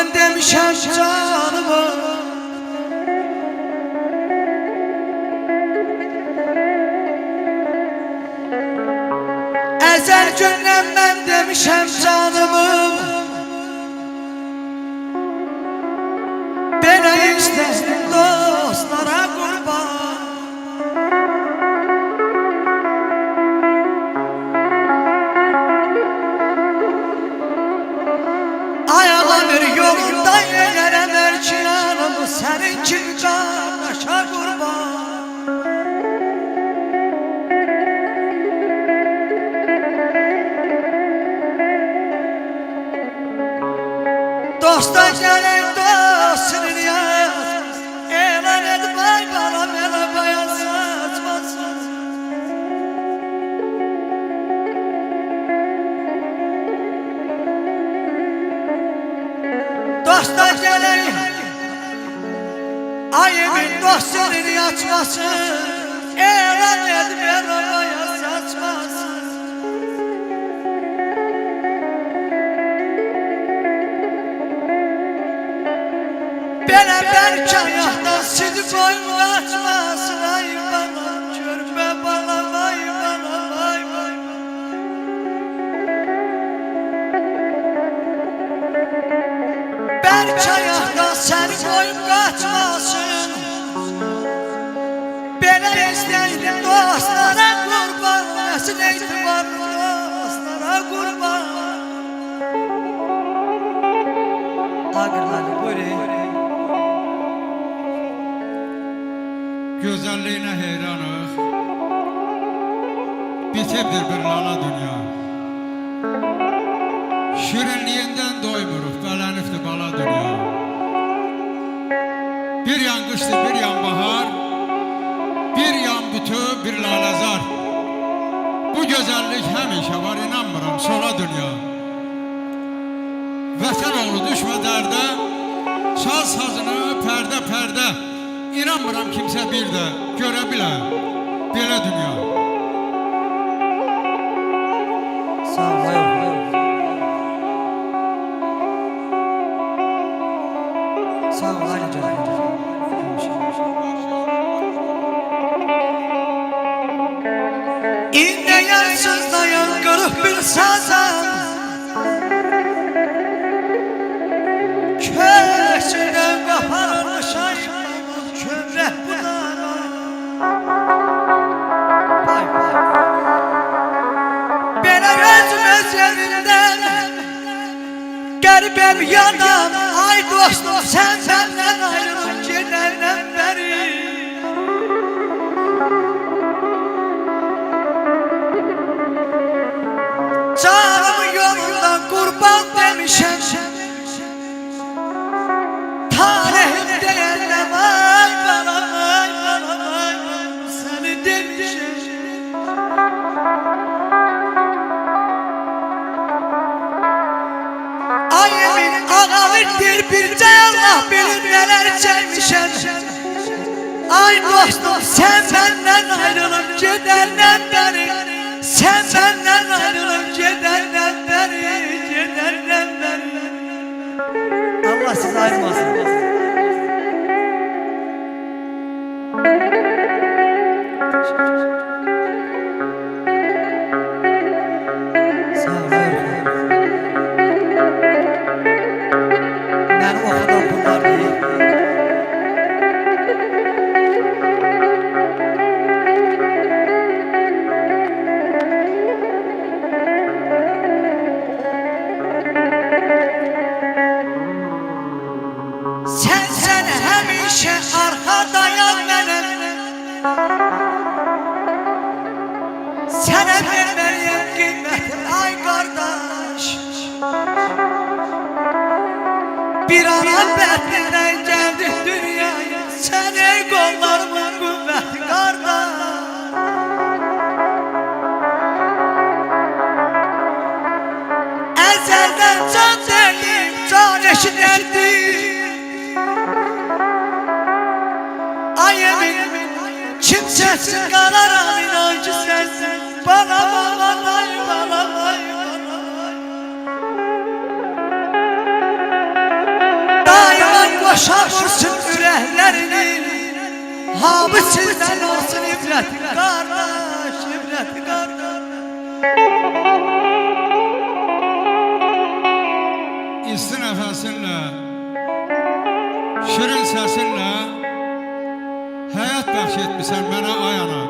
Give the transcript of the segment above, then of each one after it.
ben demişəm canımı. Əzəl gündən mən demişəm canımı. Belə istəsin dostlara qurban. Ayağımır yolunda yerəm erkinanımı, sənin kimi qardaşa qurban. Dosta gəlin dostunu yaz, elan edib ay bana belə bayan saçmasın. Dosta gəlin ay emin dostunu açmasın, elan edib belə bayan saçmasın. Belə bəlkə ayaqdan sizi boyun açmasın. Ay bana körpə bana, vay bana, vay vay. Bəlkə ayaqdan səni boyun qaçmasın. Belə istəyli dostlara qurban, nəsin etibarlı dostlara qurban. Ağırladı buyurun. Gözəlliyinə heyranıq, bitibdir bir lala dünya. Şirinliyindən doymuruq, bələnifdir bala dünya. Bir yan qışdır, bir yan bahar, bir yan bütü, bir lalazar. Bu gözəllik həmişə var, inanmıram, sola dünya. Vətən oğlu düşmə dərdə, çal sazını pərdə pərdə. İnanmıram kimsə bir də görə bilər belə dünya. Sağ ol. Sağ ol Ali canım. İnne yansız dayan qırıq bir sazan, köşüdən qapanmış ay kömrək budana. Belə özüm öz yerindən qəribəm yanam. Ay dostum sən məndən ayrılıb gedəndən bəri. Canımı yolundan qurban demişəm. Tarihim deyəndə vay bana, vay bana, vay bana, səni demişəm. Ay emin ağalıqdır bircə Allah bilir nələr çəkmişəm. Ay dostum sən məndən ayrılıb gedəndən bəri, sən məndən ayrılıb gedəndən bəri, gedəndən bəri. Allah sizi ayırmasın. Sağ ol. Məni oxudan bunlar deyil. Sən həmişə arxadayan mənəm. Sənə verməliyəm qiyməti ay qardaş. Bir anam bətnindən gəldik dünyaya, sən ey qollarımın qüvvəti qardaş. Əzəldən can deyim, can eşidərdim. Ay emin kimsəsiz qalaram, inan ki sənsin. Bana bana ay bana ay bana ay. başa vursun ürəklərini. Hamı sizdən olsun ibrət qardaş, ibrət qardaş. İsti nəfəsinlə, şirin səsinlə həyat bəxş etmişsən mənə ay ana.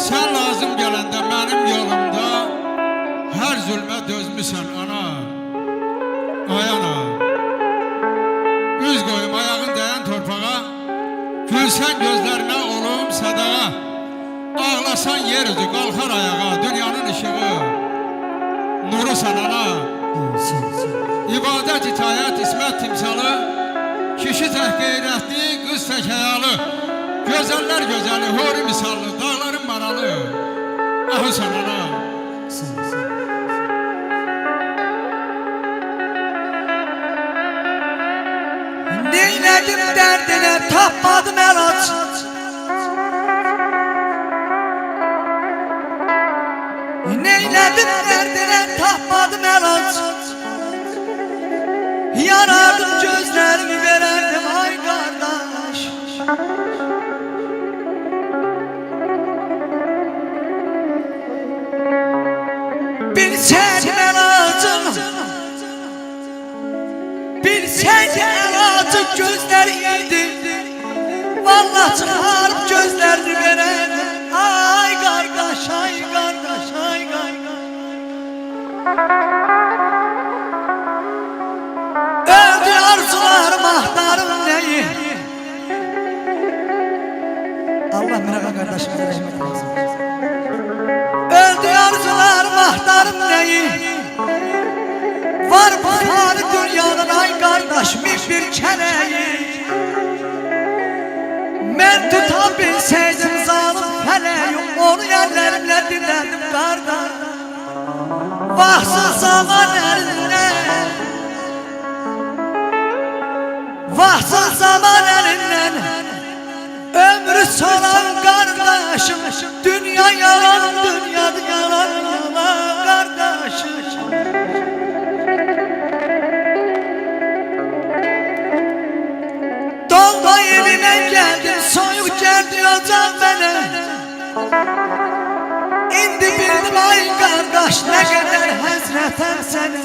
Sən lazım gələndə mənim yolumda hər zülmə dözmüsən ana. Ay ana, üz qoyum ayağın dəyən torpağa, gülsən gözlərinə olum sadağa, ağlasan yer üzü qalxar ayağa, dünyanın ışığı, nuru sən ana. İbadət, itayət, ismət timsalı, kişi tək qeyrətli, qız tək həyalı, gözəllər gözəli, hori misallı, dağların maralı, ahı sən ana. Neylədim dərdinə, tapmadım əlac. Neylədim dərdinə, tapmadım əlac. Yanardım gözlərimi verərdim ay qardaş. Bilsəydin əlacım, bilsəydin əlacım gözləriydi. Vallahi çıxarıb gözlərini verərdim ay qardaş, ay qardaş, ay qardaş. Öldü arzularım, ahtarım neyi. Allah Mirağa kardeşimize rahmet eylesin. Öldü arzularım, ahtarım neyi. Var bu fani dünyanın ay kardeş bir keleği. Ben tutabilseydim zalim feleği, onu yerlerimle dinlerdim kardeş. Vahsız zaman elinden, vahsız zaman elinden, ömrü solan kardeşim. Dünya yalan, dünyada yalan, yalan kardeşim. Dolma evine geldim, soyuk geldi ocak bana. İndi bildim ay kardeş, ne kadar hazretem seni.